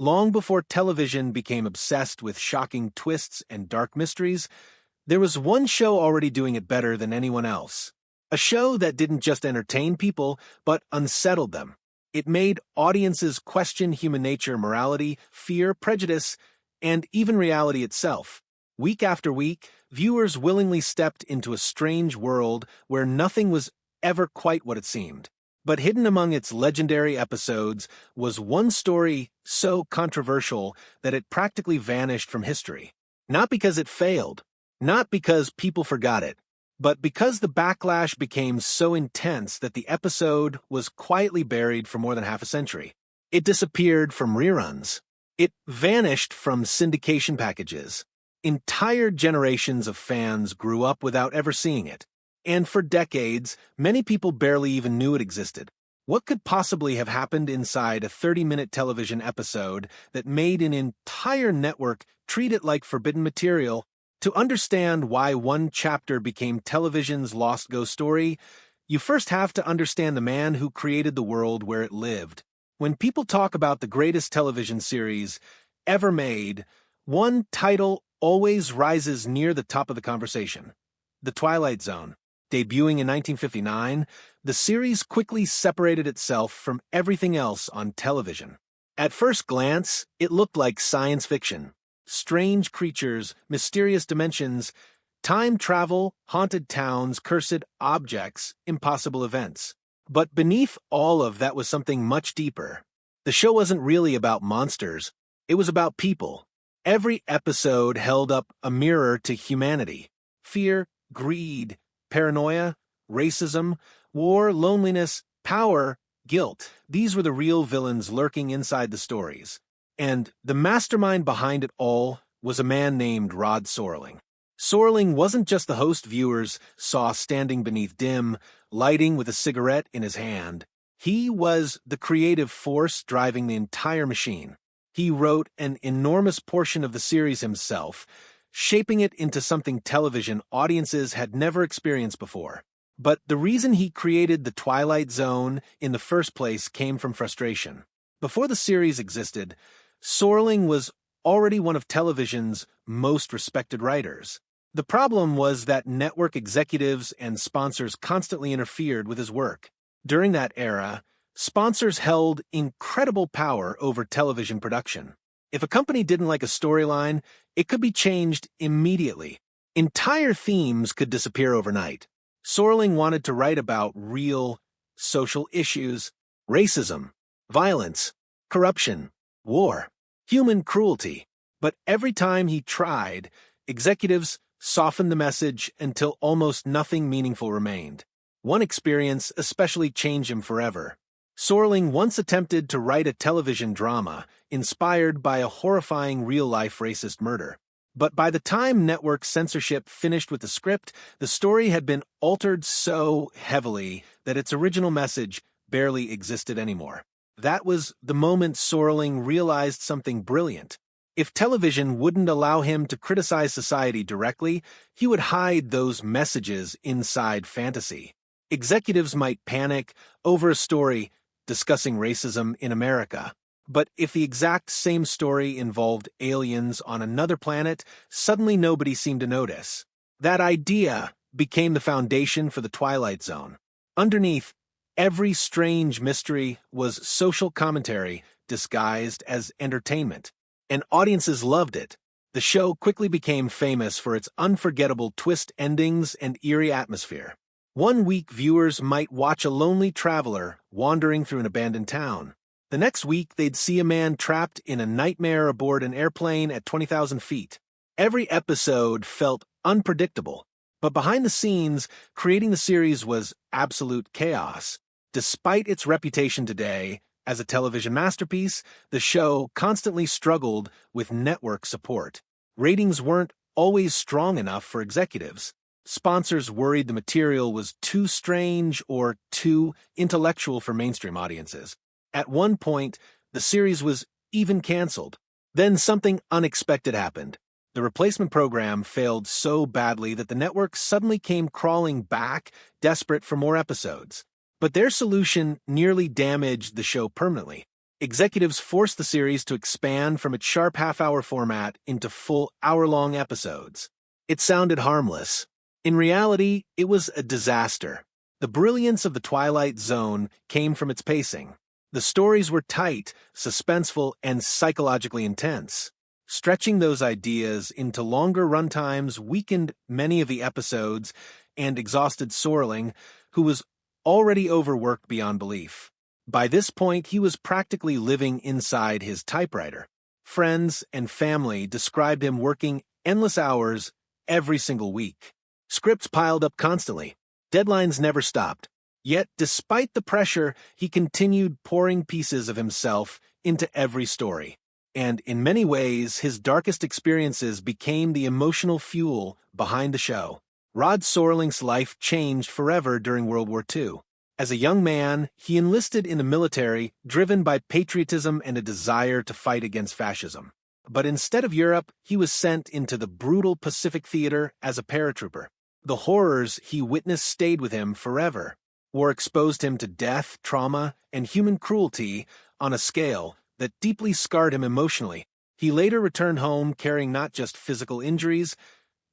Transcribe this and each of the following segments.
Long before television became obsessed with shocking twists and dark mysteries, there was one show already doing it better than anyone else. A show that didn't just entertain people, but unsettled them. It made audiences question human nature, morality, fear, prejudice, and even reality itself. Week after week, viewers willingly stepped into a strange world where nothing was ever quite what it seemed. But hidden among its legendary episodes was one story so controversial that it practically vanished from history. Not because it failed, not because people forgot it, but because the backlash became so intense that the episode was quietly buried for more than half a century. It disappeared from reruns. It vanished from syndication packages. Entire generations of fans grew up without ever seeing it. And for decades, many people barely even knew it existed. What could possibly have happened inside a 30-minute television episode that made an entire network treat it like forbidden material? To understand why one chapter became television's lost ghost story, you first have to understand the man who created the world where it lived. When people talk about the greatest television series ever made, one title always rises near the top of the conversation: The Twilight Zone. Debuting in 1959, the series quickly separated itself from everything else on television. At first glance, it looked like science fiction. Strange creatures, mysterious dimensions, time travel, haunted towns, cursed objects, impossible events. But beneath all of that was something much deeper. The show wasn't really about monsters. It was about people. Every episode held up a mirror to humanity. Fear, greed, paranoia, racism, war, loneliness, power, guilt. These were the real villains lurking inside the stories. And the mastermind behind it all was a man named Rod Serling. Serling wasn't just the host viewers saw standing beneath dim lighting with a cigarette in his hand. He was the creative force driving the entire machine. He wrote an enormous portion of the series himself, shaping it into something television audiences had never experienced before. But the reason he created The Twilight Zone in the first place came from frustration. Before the series existed, Serling was already one of television's most respected writers. The problem was that network executives and sponsors constantly interfered with his work. During that era, sponsors held incredible power over television production. If a company didn't like a storyline, it could be changed immediately. Entire themes could disappear overnight. Serling wanted to write about real social issues: racism, violence, corruption, war, human cruelty. But every time he tried, executives softened the message until almost nothing meaningful remained. One experience especially changed him forever. Serling once attempted to write a television drama inspired by a horrifying real-life racist murder. But by the time network censorship finished with the script, the story had been altered so heavily that its original message barely existed anymore. That was the moment Serling realized something brilliant. If television wouldn't allow him to criticize society directly, he would hide those messages inside fantasy. Executives might panic over a story discussing racism in America. But if the exact same story involved aliens on another planet, suddenly nobody seemed to notice. That idea became the foundation for The Twilight Zone. Underneath every strange mystery was social commentary disguised as entertainment, and audiences loved it. The show quickly became famous for its unforgettable twist endings and eerie atmosphere. One week, viewers might watch a lonely traveler wandering through an abandoned town. The next week, they'd see a man trapped in a nightmare aboard an airplane at 20,000 feet. Every episode felt unpredictable, but behind the scenes, creating the series was absolute chaos. Despite its reputation today as a television masterpiece, the show constantly struggled with network support. Ratings weren't always strong enough for executives. Sponsors worried the material was too strange or too intellectual for mainstream audiences. At one point, the series was even canceled. Then something unexpected happened. The replacement program failed so badly that the network suddenly came crawling back, desperate for more episodes. But their solution nearly damaged the show permanently. Executives forced the series to expand from its sharp half-hour format into full hour-long episodes. It sounded harmless. In reality, it was a disaster. The brilliance of the Twilight Zone came from its pacing. The stories were tight, suspenseful, and psychologically intense. Stretching those ideas into longer runtimes weakened many of the episodes and exhausted Serling, who was already overworked beyond belief. By this point, he was practically living inside his typewriter. Friends and family described him working endless hours every single week. Scripts piled up constantly. Deadlines never stopped. Yet, despite the pressure, he continued pouring pieces of himself into every story. And in many ways, his darkest experiences became the emotional fuel behind the show. Rod Serling's life changed forever during World War II. As a young man, he enlisted in the military, driven by patriotism and a desire to fight against fascism. But instead of Europe, he was sent into the brutal Pacific theater as a paratrooper. The horrors he witnessed stayed with him forever. War exposed him to death, trauma, and human cruelty on a scale that deeply scarred him emotionally. He later returned home carrying not just physical injuries,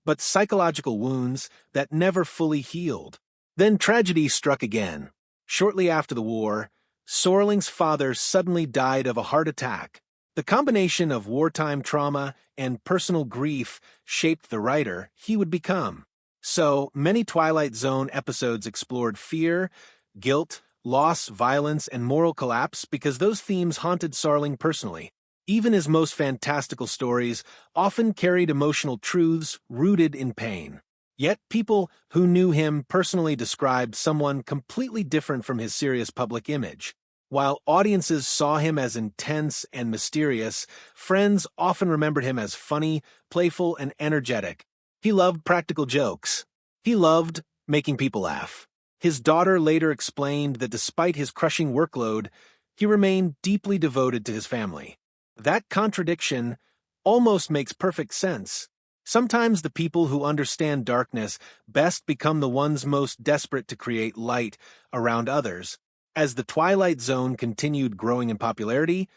but psychological wounds that never fully healed. Then tragedy struck again. Shortly after the war, Serling's father suddenly died of a heart attack. The combination of wartime trauma and personal grief shaped the writer he would become. So, many Twilight Zone episodes explored fear, guilt, loss, violence, and moral collapse because those themes haunted Serling personally. Even his most fantastical stories often carried emotional truths rooted in pain. Yet people who knew him personally described someone completely different from his serious public image. While audiences saw him as intense and mysterious, friends often remembered him as funny, playful, and energetic. He loved practical jokes. He loved making people laugh. His daughter later explained that despite his crushing workload, he remained deeply devoted to his family. That contradiction almost makes perfect sense. Sometimes the people who understand darkness best become the ones most desperate to create light around others. As the Twilight Zone continued growing in popularity,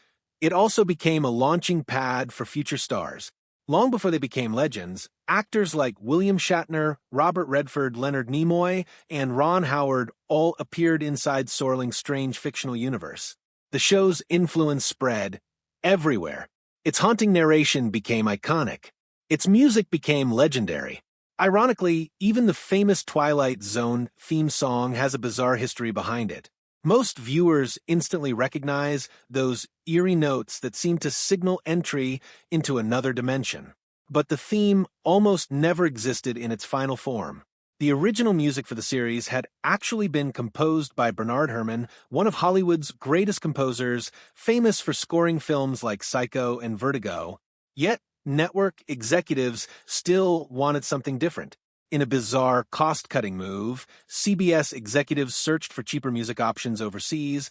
it also became a launching pad for future stars. Long before they became legends, actors like William Shatner, Robert Redford, Leonard Nimoy, and Ron Howard all appeared inside Serling's strange fictional universe. The show's influence spread everywhere. Its haunting narration became iconic. Its music became legendary. Ironically, even the famous Twilight Zone theme song has a bizarre history behind it. Most viewers instantly recognize those eerie notes that seem to signal entry into another dimension. But the theme almost never existed in its final form. The original music for the series had actually been composed by Bernard Herrmann, one of Hollywood's greatest composers, famous for scoring films like Psycho and Vertigo. Yet, network executives still wanted something different. In a bizarre cost-cutting move, CBS executives searched for cheaper music options overseas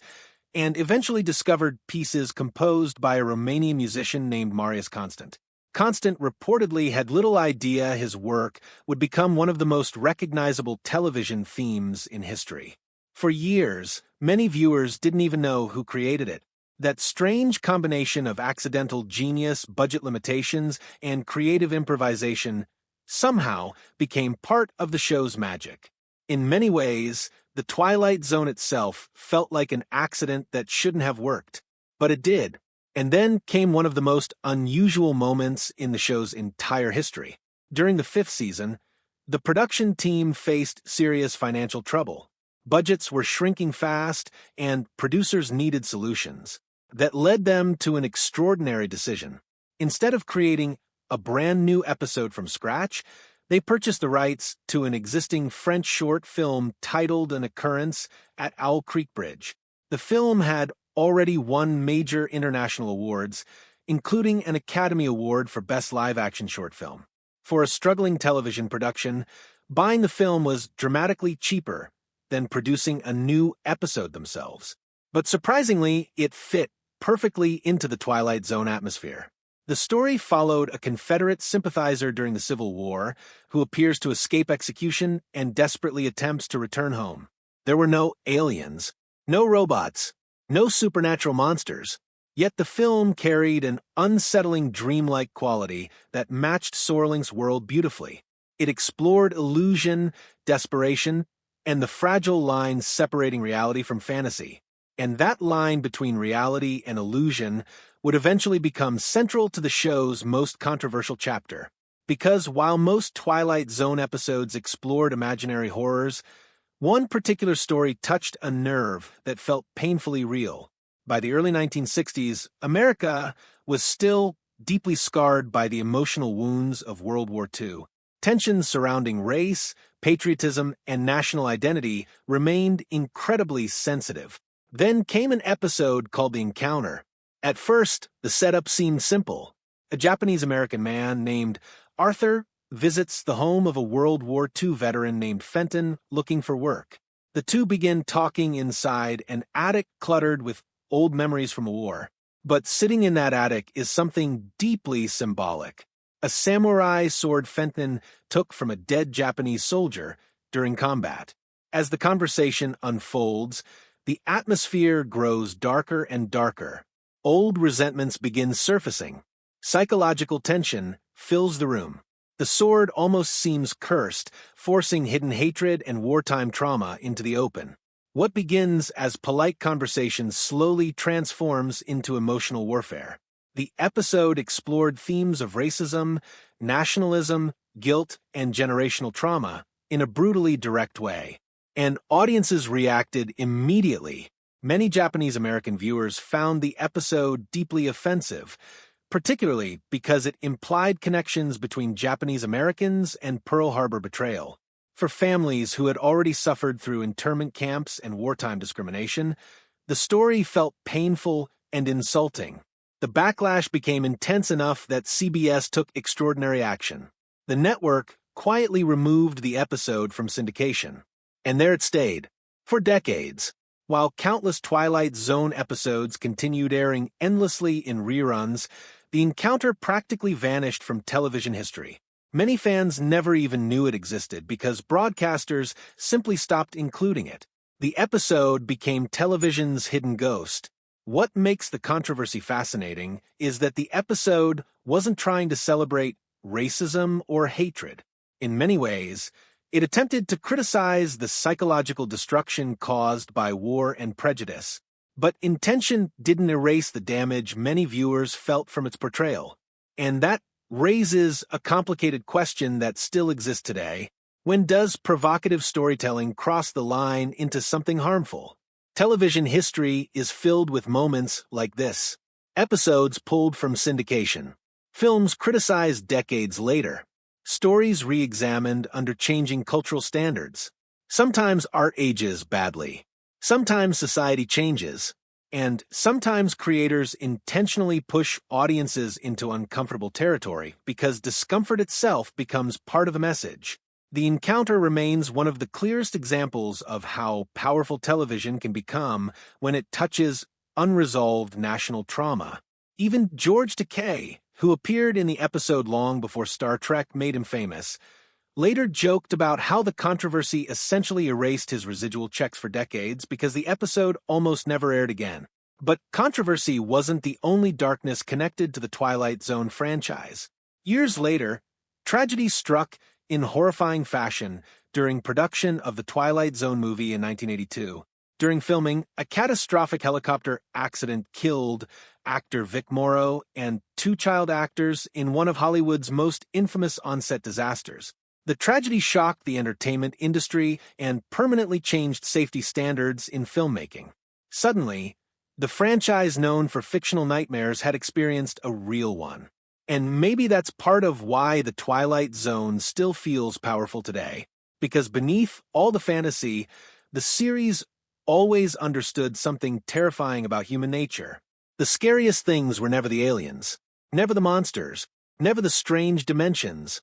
and eventually discovered pieces composed by a Romanian musician named Marius Constant. Constant reportedly had little idea his work would become one of the most recognizable television themes in history. For years, many viewers didn't even know who created it. That strange combination of accidental genius, budget limitations, and creative improvisation somehow became part of the show's magic. In many ways, the Twilight Zone itself felt like an accident that shouldn't have worked, but it did. And then came one of the most unusual moments in the show's entire history. During the 5th season, the production team faced serious financial trouble. Budgets were shrinking fast, and producers needed solutions. That led them to an extraordinary decision. Instead of creating a brand new episode from scratch, they purchased the rights to an existing French short film titled An Occurrence at Owl Creek Bridge. The film had already won major international awards, including an Academy Award for Best Live-Action Short Film. For a struggling television production, buying the film was dramatically cheaper than producing a new episode themselves. But surprisingly, it fit perfectly into the Twilight Zone atmosphere. The story followed a Confederate sympathizer during the Civil War who appears to escape execution and desperately attempts to return home. There were no aliens, no robots, no supernatural monsters, Yet the film carried an unsettling dreamlike quality that matched Serling's world beautifully. It explored illusion, desperation, and the fragile line separating reality from fantasy. And that line between reality and illusion would eventually become central to the show's most controversial chapter. Because while most Twilight Zone episodes explored imaginary horrors, one particular story touched a nerve that felt painfully real. By the early 1960s, America was still deeply scarred by the emotional wounds of World War II. Tensions surrounding race, patriotism, and national identity remained incredibly sensitive. Then came an episode called The Encounter. At first, the setup seemed simple. A Japanese-American man named Arthur visits the home of a World War II veteran named Fenton looking for work. The two begin talking inside an attic cluttered with old memories from a war. But sitting in that attic is something deeply symbolic. A samurai sword Fenton took from a dead Japanese soldier during combat. As the conversation unfolds, the atmosphere grows darker and darker. Old resentments begin surfacing. Psychological tension fills the room. The sword almost seems cursed, forcing hidden hatred and wartime trauma into the open. What begins as polite conversation slowly transforms into emotional warfare. The episode explored themes of racism, nationalism, guilt, and generational trauma in a brutally direct way. And audiences reacted immediately. Many Japanese-American viewers found the episode deeply offensive, particularly because it implied connections between Japanese Americans and Pearl Harbor betrayal. For families who had already suffered through internment camps and wartime discrimination, the story felt painful and insulting. The backlash became intense enough that CBS took extraordinary action. The network quietly removed the episode from syndication. And there it stayed, for decades. While countless Twilight Zone episodes continued airing endlessly in reruns, The Encounter practically vanished from television history. Many fans never even knew it existed because broadcasters simply stopped including it. The episode became television's hidden ghost. What makes the controversy fascinating is that the episode wasn't trying to celebrate racism or hatred. In many ways, it attempted to criticize the psychological destruction caused by war and prejudice. But intention didn't erase the damage many viewers felt from its portrayal. And that raises a complicated question that still exists today. When does provocative storytelling cross the line into something harmful? Television history is filled with moments like this. Episodes pulled from syndication. Films criticized decades later. Stories re-examined under changing cultural standards. Sometimes art ages badly. Sometimes society changes. And sometimes creators intentionally push audiences into uncomfortable territory because discomfort itself becomes part of the message. The Encounter remains one of the clearest examples of how powerful television can become when it touches unresolved national trauma. Even George Takei, who appeared in the episode long before Star Trek made him famous, later joked about how the controversy essentially erased his residual checks for decades because the episode almost never aired again. But controversy wasn't the only darkness connected to the Twilight Zone franchise. Years later, tragedy struck in horrifying fashion during production of the Twilight Zone movie in 1982. During filming, a catastrophic helicopter accident killed actor Vic Morrow and two child actors in one of Hollywood's most infamous on-set disasters. The tragedy shocked the entertainment industry and permanently changed safety standards in filmmaking. Suddenly, the franchise known for fictional nightmares had experienced a real one. And maybe that's part of why the Twilight Zone still feels powerful today. Because beneath all the fantasy, the series always understood something terrifying about human nature. The scariest things were never the aliens, never the monsters, never the strange dimensions.